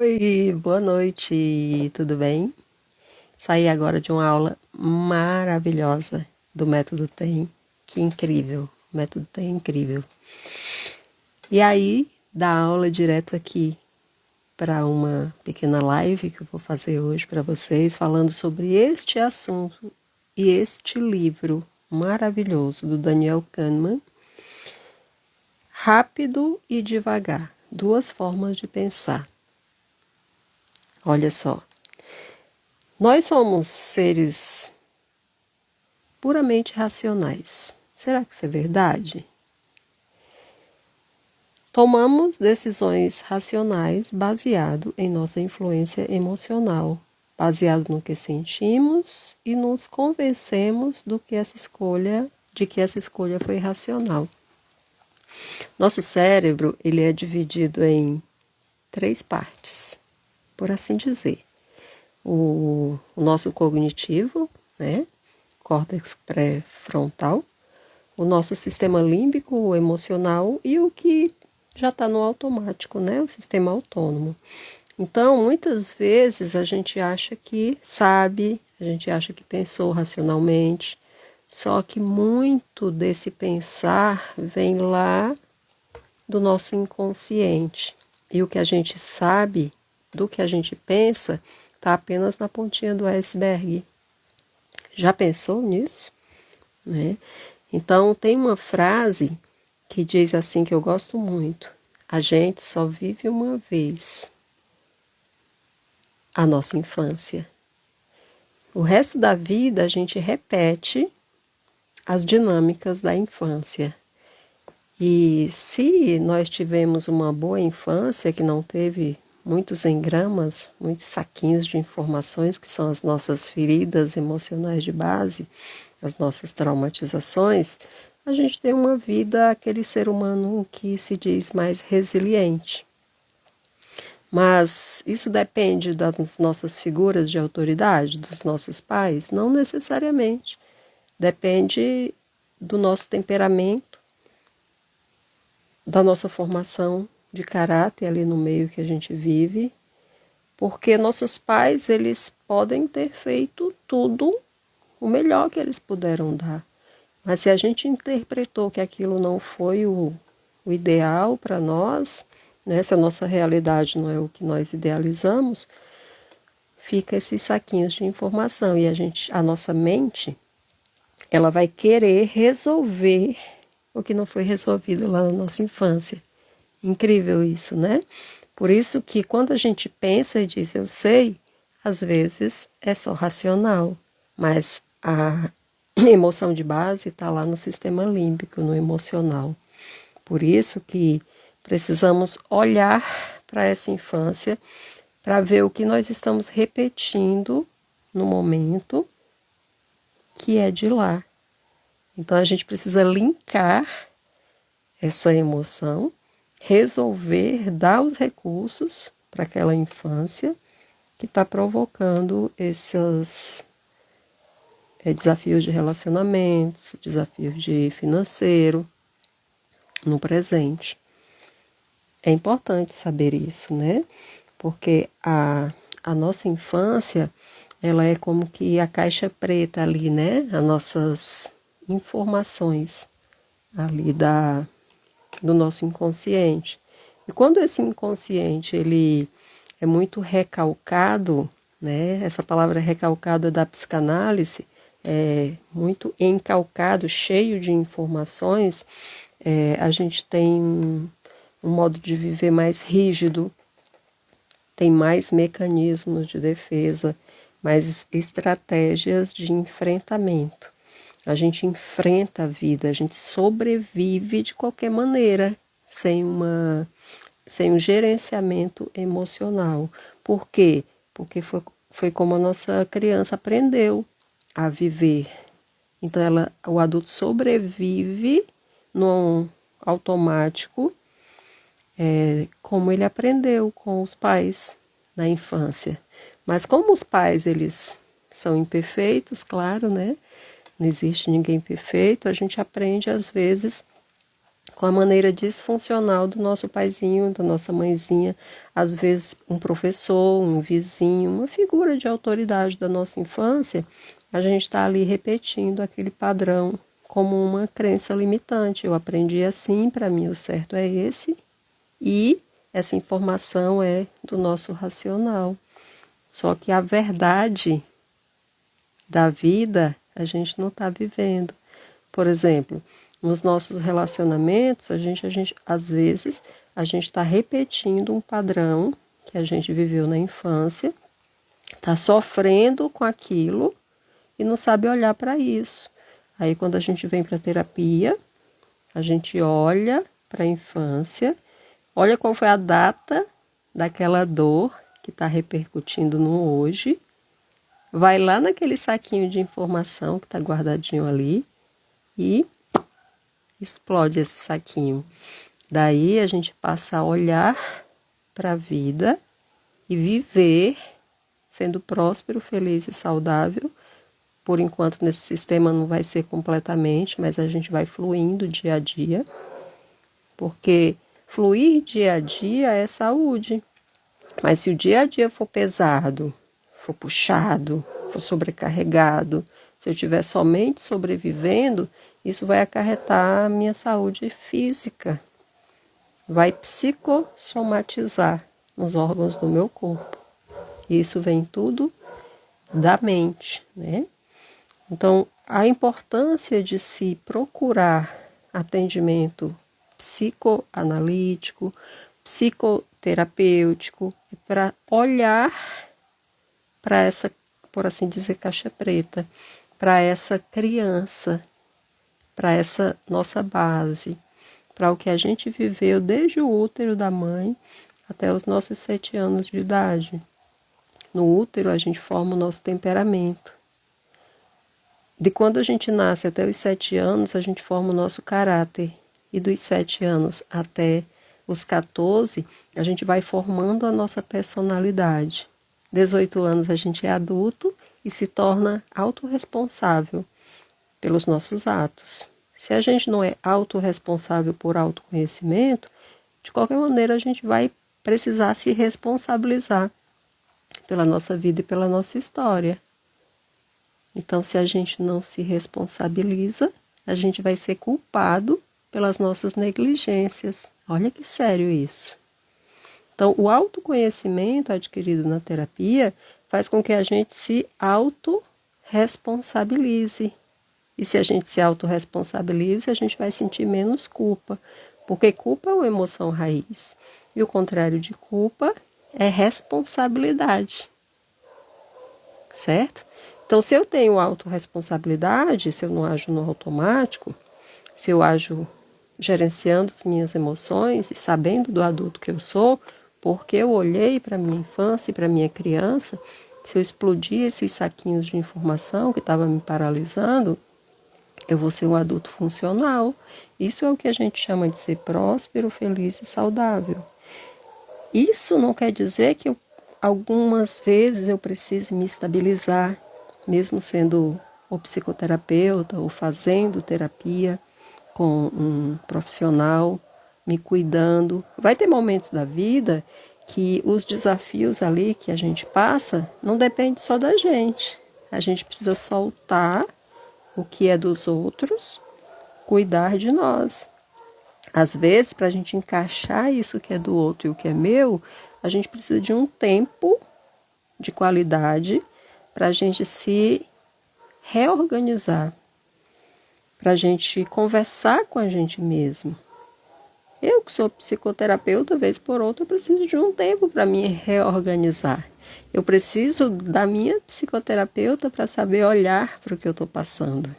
Oi, boa noite, tudo bem? Saí agora de uma aula maravilhosa do Método TEM. Que incrível, o Método TEM é incrível. E aí, da aula direto aqui para uma pequena live que eu vou fazer hoje para vocês, falando sobre este assunto e este livro maravilhoso do Daniel Kahneman, Rápido e Devagar, duas formas de pensar. Olha só. Nós somos seres puramente racionais. Será que isso é verdade? Tomamos decisões racionais baseado em nossa influência emocional, baseado no que sentimos e nos convencemos de que essa escolha foi racional. Nosso cérebro, ele é dividido em três partes, por assim dizer. O nosso cognitivo, né? Córtex pré-frontal, o nosso sistema límbico, o emocional e o que já está no automático, né? O sistema autônomo. Então, muitas vezes a gente acha que sabe, a gente acha que pensou racionalmente, só que muito desse pensar vem lá do nosso inconsciente. E o que a gente sabe do que a gente pensa está apenas na pontinha do iceberg. Já pensou nisso? Né? Então, tem uma frase que diz assim que eu gosto muito: a gente só vive uma vez a nossa infância. O resto da vida a gente repete as dinâmicas da infância. E se nós tivemos uma boa infância que não teve muitos engramas, muitos saquinhos de informações, que são as nossas feridas emocionais de base, as nossas traumatizações, a gente tem uma vida, aquele ser humano que se diz mais resiliente. Mas isso depende das nossas figuras de autoridade, dos nossos pais? Não necessariamente. Depende do nosso temperamento, da nossa formação de caráter ali no meio que a gente vive, porque nossos pais, eles podem ter feito tudo o melhor que eles puderam dar. Mas se a gente interpretou que aquilo não foi o ideal para nós, né, se a nossa realidade não é o que nós idealizamos, fica esses saquinhos de informação e a nossa mente, ela vai querer resolver o que não foi resolvido lá na nossa infância. Incrível isso, né? Por isso que quando a gente pensa e diz eu sei, às vezes é só racional, mas a emoção de base está lá no sistema límbico, no emocional. Por isso que precisamos olhar para essa infância para ver o que nós estamos repetindo no momento que é de lá. Então a gente precisa linkar essa emoção, resolver, dar os recursos para aquela infância que está provocando esses desafios de relacionamentos, desafios de financeiro no presente. É importante saber isso, né? Porque a nossa infância, ela é como que a caixa preta ali, né? As nossas informações ali do nosso inconsciente. E quando esse inconsciente, ele é muito recalcado, né? Essa palavra recalcado é da psicanálise, é muito encalcado, cheio de informações, a gente tem um modo de viver mais rígido, tem mais mecanismos de defesa, mais estratégias de enfrentamento. A gente enfrenta a vida, a gente sobrevive de qualquer maneira, sem um gerenciamento emocional. Por quê? Porque foi como a nossa criança aprendeu a viver. Então, o adulto sobrevive no automático, como ele aprendeu com os pais na infância. Mas como os pais, eles são imperfeitos, claro, né? Não existe ninguém perfeito, a gente aprende, às vezes, com a maneira disfuncional do nosso paizinho, da nossa mãezinha, às vezes um professor, um vizinho, uma figura de autoridade da nossa infância, a gente está ali repetindo aquele padrão como uma crença limitante. Eu aprendi assim, para mim o certo é esse, e essa informação é do nosso racional. Só que a verdade da vida a gente não está vivendo. Por exemplo, nos nossos relacionamentos, às vezes a gente está repetindo um padrão que a gente viveu na infância, está sofrendo com aquilo e não sabe olhar para isso. Aí quando a gente vem para a terapia, a gente olha para a infância, olha qual foi a data daquela dor que está repercutindo no hoje, vai lá naquele saquinho de informação que está guardadinho ali e explode esse saquinho. Daí a gente passa a olhar para a vida e viver sendo próspero, feliz e saudável. Por enquanto nesse sistema não vai ser completamente, mas a gente vai fluindo dia a dia, porque fluir dia a dia é saúde. Mas se o dia a dia for pesado, for puxado, for sobrecarregado, se eu estiver somente sobrevivendo, isso vai acarretar a minha saúde física, vai psicossomatizar nos órgãos do meu corpo. E isso vem tudo da mente, né? Então, a importância de se procurar atendimento psicoanalítico, psicoterapêutico, para olhar para essa, por assim dizer, caixa preta, para essa criança, para essa nossa base, para o que a gente viveu desde o útero da mãe até os nossos 7 anos de idade. No útero a gente forma o nosso temperamento. De quando a gente nasce até os 7 anos, a gente forma o nosso caráter. E dos 7 anos até os 14, a gente vai formando a nossa personalidade. 18 anos a gente é adulto e se torna autorresponsável pelos nossos atos. Se a gente não é autorresponsável por autoconhecimento, de qualquer maneira a gente vai precisar se responsabilizar pela nossa vida e pela nossa história. Então, se a gente não se responsabiliza, a gente vai ser culpado pelas nossas negligências. Olha que sério isso. Então, o autoconhecimento adquirido na terapia faz com que a gente se autorresponsabilize. E se a gente se autorresponsabiliza, a gente vai sentir menos culpa, porque culpa é uma emoção raiz. E o contrário de culpa é responsabilidade. Certo? Então, se eu tenho autorresponsabilidade, se eu não ajo no automático, se eu ajo gerenciando as minhas emoções e sabendo do adulto que eu sou, porque eu olhei para a minha infância e para a minha criança, se eu explodir esses saquinhos de informação que estavam me paralisando, eu vou ser um adulto funcional. Isso é o que a gente chama de ser próspero, feliz e saudável. Isso não quer dizer que algumas vezes eu precise me estabilizar, mesmo sendo ou psicoterapeuta ou fazendo terapia com um profissional, me cuidando. Vai ter momentos da vida que os desafios ali que a gente passa não dependem só da gente. A gente precisa soltar o que é dos outros, cuidar de nós. Às vezes, para a gente encaixar isso que é do outro e o que é meu, a gente precisa de um tempo de qualidade para a gente se reorganizar, para a gente conversar com a gente mesmo. Eu que sou psicoterapeuta, vez por outra, eu preciso de um tempo para me reorganizar. Eu preciso da minha psicoterapeuta para saber olhar para o que eu estou passando.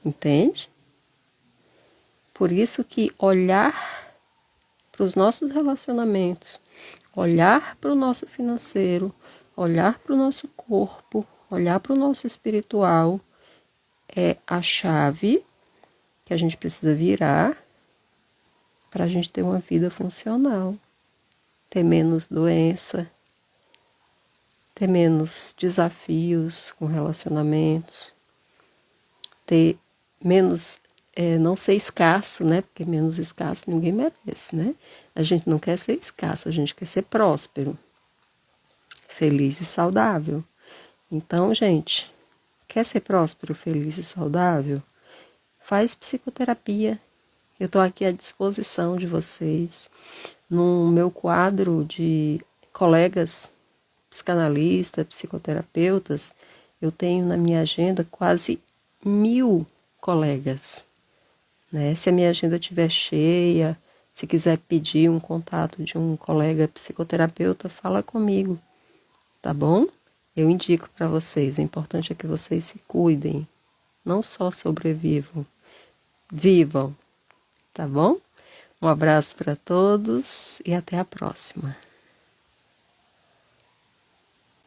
Entende? Por isso que olhar para os nossos relacionamentos, olhar para o nosso financeiro, olhar para o nosso corpo, olhar para o nosso espiritual é a chave que a gente precisa virar para a gente ter uma vida funcional, ter menos doença, ter menos desafios com relacionamentos, ter menos não ser escasso, né? Porque menos escasso ninguém merece, né? A gente não quer ser escasso, a gente quer ser próspero, feliz e saudável. Então, gente, quer ser próspero, feliz e saudável? Faz psicoterapia. Eu estou aqui à disposição de vocês. No meu quadro de colegas psicanalistas, psicoterapeutas, eu tenho na minha agenda quase 1000 colegas, né? Se a minha agenda estiver cheia, se quiser pedir um contato de um colega psicoterapeuta, fala comigo, tá bom? Eu indico para vocês. O importante é que vocês se cuidem, não só sobrevivam, vivam, tá bom? Um abraço para todos e até a próxima.